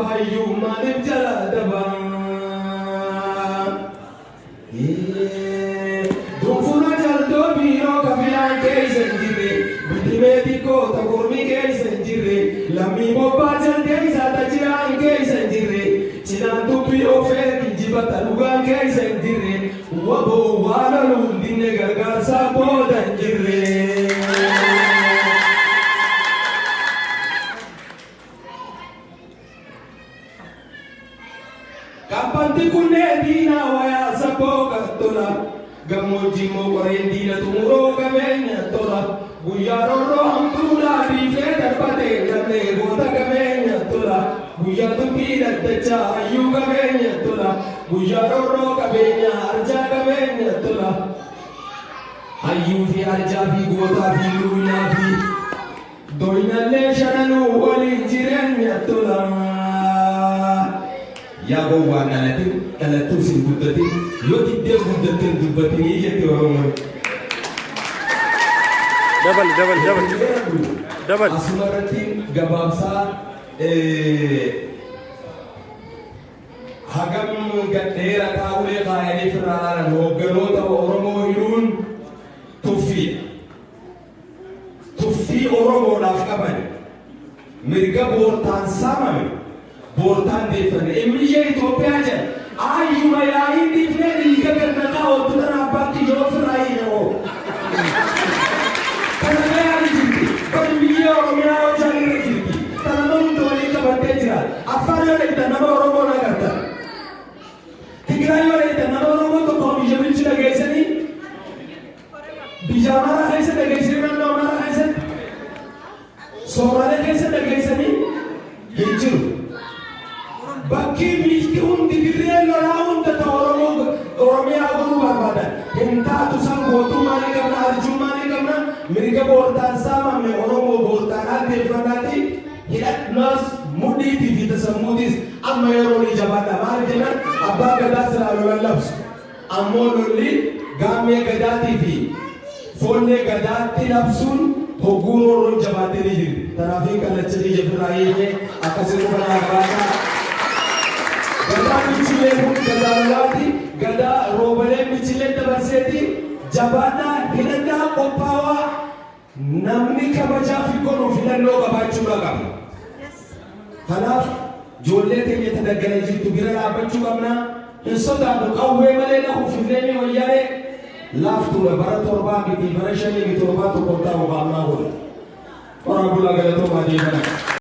bahayu malif jala dabang Dufuna jaldo biro kafilan keisen jire Bitimeti ko takurmi keisen jire Lami moba jal keisa tajiran keisen jire Cinan tupi ofer kinjiba talugan keisen jire Wabo wala lundine gargar sabodan jire Kapanti kunne dina waya sapoka tola Gamoji mo korendina tumuro kamenya tola Guyaro rohamtula bifeta pate gane gota kamenya tola Guyatu pira techa ayu kamenya tola Guyaro ro kamenya arja kamenya tola Ayu fi arja fi gota fi luna fi Doina le shananu wali jirenya tola Ya bawa anak tu sin budatin, yo tidak budatin budatin ini jadi orang. Double. Asmaratin gabasa hagam gadera tahu le kaya ni firaran hogano tahu orang mohirun tufi orang mau nafkaman, mereka bortan sama. Bortan defne emriye Ethiopia je ayu mayayi defne diga karna ka odra abati jofrai no kana yari jinti par biyo mera jani ne jinti tanam to le ka batte jira afaro le tanam oromo na karta tigrayo le tanam oromo to komi jabin chila gaisani bijamara gaise de gaisani na mara gaise somale gaise de gaisani yeju Baki miski undi dirello la unda ta oromia guru barbada henta tu sang gotu mane kamna arjun mane kamna mirga boltan sama me oromo boltan ade fanati hilat nas mudi ti vita samudis amma yoroni jabata marjana abba gadasra lafs amolli game gadati fi fonne gadati nafsun hoguro ron jabate ni tarafi kalachri jabrai ne akasiru bana gada Gada michile gada lati gada robale michile tabarseti jabana hinanda kopawa namni kabaja fikono filanno kabachura kam khalaf jolle te ye tadagala jitu gira abachu kamna insota do qawwe male na ufileni wayare laftu bara torba biti bara shali biti torba to kota wa Allah ora bula gala to madina